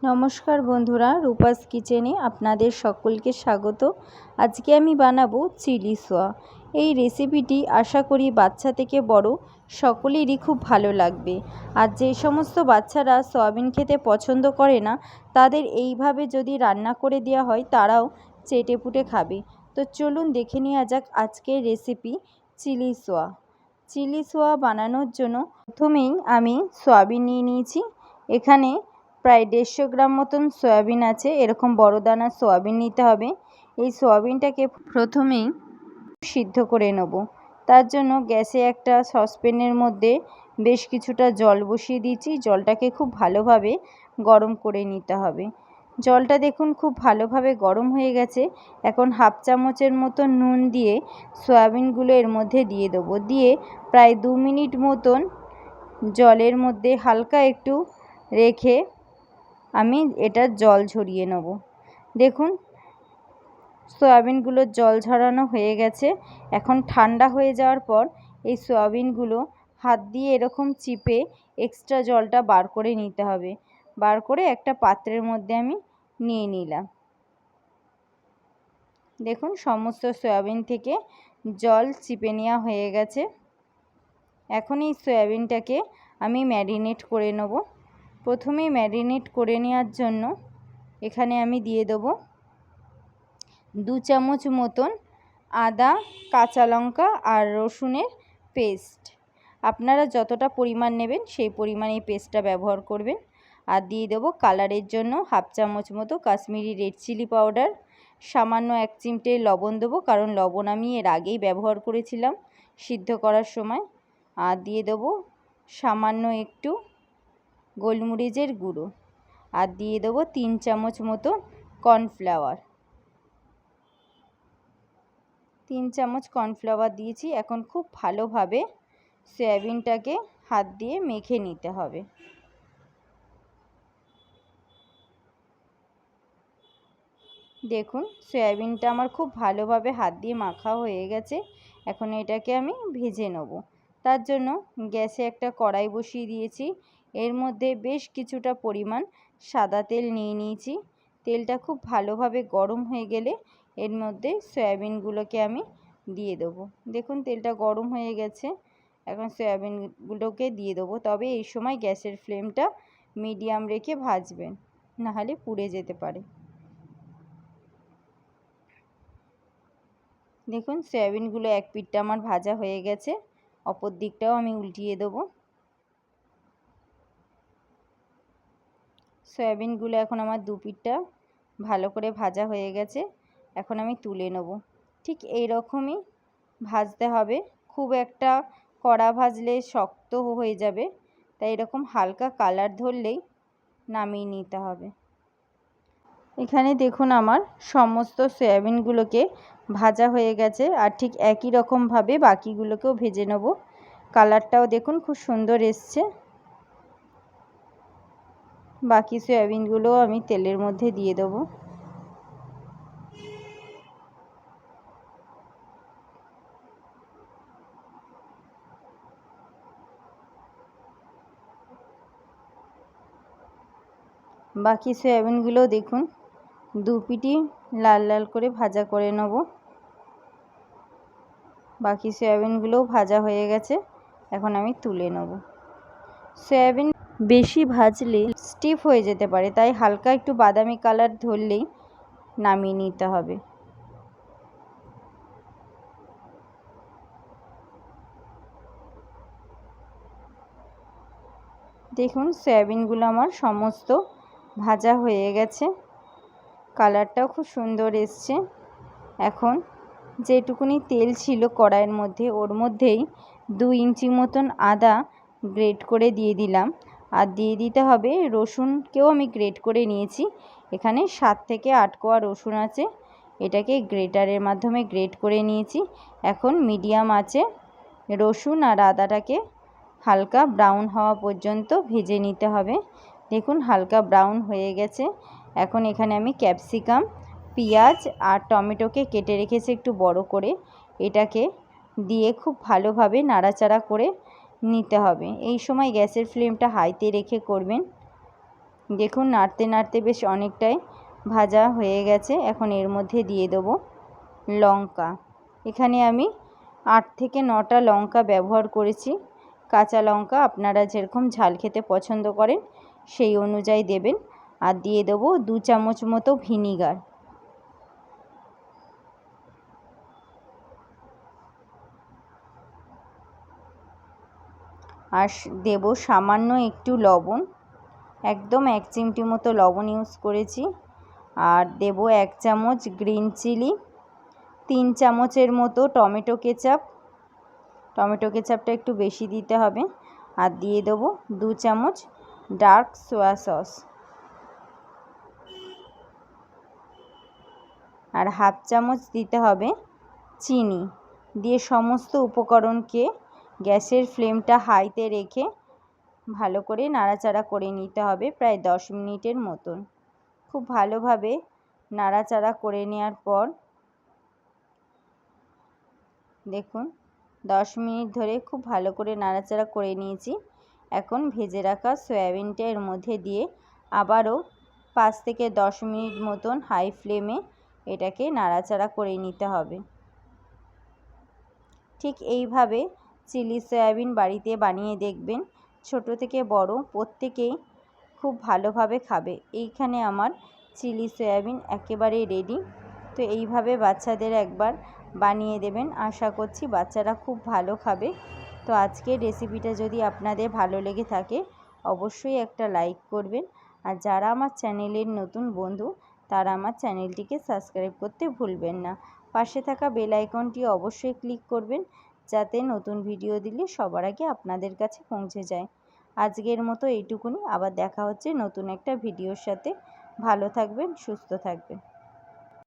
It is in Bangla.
নমস্কার বন্ধুরা, রূপাস কিচেনে আপনাদের সকলকে স্বাগত। আজকে আমি বানাবো চিলি সোয়া। এই রেসিপিটি আশা করি বাচ্চা থেকে বড় সকলেরই খুব ভালো লাগবে। আর যে সমস্ত বাচ্চারা সয়াবিন খেতে পছন্দ করে না, তাদের এইভাবে যদি রান্না করে দেওয়া হয় তারাও চেটেপুটে খাবে। তো চলুন দেখে নেওয়া যাক আজকের recipe chilli soya. Chilli soya বানানোর জন্য প্রথমেই আমি সয়াবিন নিয়ে নিয়েছি। এখানে প্রায় 150 গ্রাম মতন সয়াবিন আছে। এরকম বড় দানার সয়াবিন নিতে হবে। এই সয়াবিনটাকে প্রথমেই সিদ্ধ করে নেব। তার জন্য গ্যাসে একটা সসপ্যানের মধ্যে বেশ কিছুটা জল বসিয়ে দিয়েছি। জলটাকে খুব ভালোভাবে গরম করে নিতে হবে। জলটা দেখুন খুব ভালোভাবে গরম হয়ে গেছে। এখন হাফ চামচের মতো নুন দিয়ে সয়াবিনগুলো এর মধ্যে দিয়ে দেবো। দিয়ে প্রায় 2 মিনিট মতন জলের মধ্যে হালকা একটু রেখে আমি এটা জল ঝরিয়ে নেব। দেখুন সয়াবিনগুলোর জল ঝরানো হয়ে গেছে। এখন ঠান্ডা হয়ে যাওয়ার পর এই সয়াবিনগুলো হাত দিয়ে এরকম চিপে এক্সট্রা জলটা বার করে নিতে হবে। বার করে একটা পাত্রের মধ্যে আমি নিয়ে নিলাম। দেখুন সমস্ত সয়াবিন থেকে জল চিপে নেওয়া হয়ে গেছে। এখন এই সয়াবিনটাকে আমি ম্যারিনেট করে নেব। প্রথমেই ম্যারিনেট করে নেওয়ার জন্য এখানে আমি দিয়ে দেবো 2 চামচ মতন আদা, কাঁচা লঙ্কা আর রসুনের পেস্ট। আপনারা যতটা পরিমাণ নেবেন সেই পরিমাণে এই পেস্টটা ব্যবহার করবেন। আর দিয়ে দেবো কালারের জন্য হাফ চামচ মতো কাশ্মীরি রেড চিলি পাউডার। সামান্য 1 চিমটে লবণ দেবো, কারণ লবণ আমি এর আগেই ব্যবহার করেছিলাম সিদ্ধ করার সময়। আর দিয়ে দেবো সামান্য একটু গোলমরিচের গুঁড়ো। আর দিয়ে দেবো 3 চামচ মতো কর্নফ্লাওয়ার। 3 চামচ কর্নফ্লাওয়ার দিয়েছি। এখন খুব ভালোভাবে সয়াবিনটাকে হাত দিয়ে মেখে নিতে হবে। দেখুন সয়াবিনটা আমার খুব ভালোভাবে হাত দিয়ে মাখা হয়ে গেছে। এখন এটাকে আমি ভেজে নেব। তার জন্য গ্যাসে একটা কড়াই বসিয়ে দিয়েছি। এর মধ্যে বেশ কিছুটা পরিমাণ সাদা তেল নিয়ে নিয়েছি। তেলটা খুব ভালোভাবে গরম হয়ে গেলে এর মধ্যে সয়াবিনগুলোকে আমি দিয়ে দেবো। দেখুন তেলটা গরম হয়ে গেছে। এখন সয়াবিনগুলোকে দিয়ে দেবো। তবে এই সময় গ্যাসের ফ্লেমটা মিডিয়াম রেখে ভাজবেন, নাহলে পুড়ে যেতে পারে। দেখুন সয়াবিনগুলো এক পিঠটা আমার ভাজা হয়ে গেছে। অপর দিকটাও আমি উল্টিয়ে দেবো। সয়াবিনগুলো এখন আমার 2 পিঠটা ভালো করে ভাজা হয়ে গেছে। এখন আমি তুলে নেব। ঠিক এই রকমই ভাজতে হবে। খুব একটা কড়া ভাজলে শক্ত হয়ে যাবে, তাই এরকম হালকা কালার ধরলেই নামিয়ে নিতে হবে। এখানে দেখুন আমার সমস্ত সয়াবিনগুলোকে ভাজা হয়ে গেছে। আর ঠিক একই রকমভাবে বাকিগুলোকেও ভেজে নেব। কালারটাও দেখুন খুব সুন্দর এসছে। বাকি সয়াবিনগুলোও আমি তেলের মধ্যে দিয়ে দেবো। বাকি সয়াবিনগুলোও দেখুন 2 পিঠই লাল লাল করে ভাজা করে নেব। বাকি সয়াবিনগুলোও ভাজা হয়ে গেছে। এখন আমি তুলে নেব। সয়াবিন বেশি ভাজলে স্টিফ হয়ে যেতে পারে, তাই হালকা একটু বাদামি কালার ধরলেই নামিয়ে নিতে হবে। দেখুন সয়াবিনগুলো আমার সমস্ত ভাজা হয়ে গেছে। কালারটাও খুব সুন্দর এসছে। এখন যেটুকুনি তেল ছিল কড়াইয়ের মধ্যে, ওর মধ্যেই 2 ইঞ্চি মতন আদা গ্রেট করে দিয়ে দিলাম। আর দিয়ে দিতে হবে রসুনকেও আমি গ্রেট করে নিয়েছি। এখানে 7 থেকে 8 কোয়া রসুন আছে। এটাকে গ্রেটারের মাধ্যমে গ্রেট করে নিয়েছি। এখন মিডিয়াম আঁচে রসুন আর আদাটাকে হালকা ব্রাউন হওয়া পর্যন্ত ভেজে নিতে হবে। দেখুন হালকা ব্রাউন হয়ে গেছে। এখন এখানে আমি ক্যাপসিকাম, পেঁয়াজ আর টমেটোকে কেটে রেখেছি একটু বড় করে। এটাকে দিয়ে খুব ভালোভাবে নাড়াচাড়া করে নিতে হবে। এই সময় গ্যাসের ফ্লেমটা হাইতে রেখে করবেন। দেখুন নাড়তে নাড়তে বেশ অনেকটাই ভাজা হয়ে গেছে। এখন এর মধ্যে দিয়ে দেবো লঙ্কা। এখানে আমি 8 থেকে 9টা লঙ্কা ব্যবহার করেছি। কাঁচা লঙ্কা আপনারা যেরকম ঝাল খেতে পছন্দ করেন সেই অনুযায়ী দেবেন। আর দিয়ে দেবো 2 চামচ মতো ভিনিগার। আর দেব সামান্য একটু লবণ, একদম 1 চিমটি মতো লবণ ইউজ করেছি। আর দেব 1 চামচ গ্রিন চিলি, 3 চামচের মতো টমেটো কেচাপ, টমেটো কেচাপটা একটু বেশি দিতে হবে। আর দিয়ে দেবো 2 চামচ ডার্ক সোয়া সস, আর হাফ চামচ দিতে হবে চিনি। দিয়ে সমস্ত উপকরণকে গ্যাসের ফ্লেমটা হাইতে রেখে ভালো করে নাড়াচাড়া করে নিতে হবে প্রায় 10 মিনিটের মতন। খুব ভালোভাবে নাড়াচাড়া করে নেওয়ার পর দেখুন 10 মিনিট ধরে খুব ভালো করে নাড়াচাড়া করে নিয়েছি। এখন ভেজে রাখা সয়াবিনটা এর মধ্যে দিয়ে আবারও 5 থেকে 10 মিনিট মতন হাই ফ্লেমে এটাকে নাড়াচাড়া করে নিতে হবে। ঠিক এইভাবে চিলি সয়াবিন বাড়িতে বানিয়ে দেখবেন, ছোট থেকে বড় প্রত্যেকেই খুব ভালোভাবে খাবে। এইখানে আমার চিলি সয়াবিন একেবারে রেডি। তো এইভাবে বাচ্চাদের একবার বানিয়ে দেবেন, আশা করছি বাচ্চারা খুব ভালো খাবে। তো আজকের রেসিপিটা যদি আপনাদের ভালো লেগে থাকে অবশ্যই একটা লাইক করবেন। আর যারা আমার চ্যানেলের নতুন বন্ধু তারা আমার চ্যানেলটিকে সাবস্ক্রাইব করতে ভুলবেন না। পাশে থাকা বেল আইকনটি অবশ্যই ক্লিক করবেন যাতে নতুন ভিডিও দিলে সবার আগে আপনাদের কাছে পৌঁছে যায়। আজকের মতো এইটুকুনি, আবার দেখা হচ্ছে নতুন একটা ভিডিওর সাথে। ভালো থাকবেন, সুস্থ থাকবেন।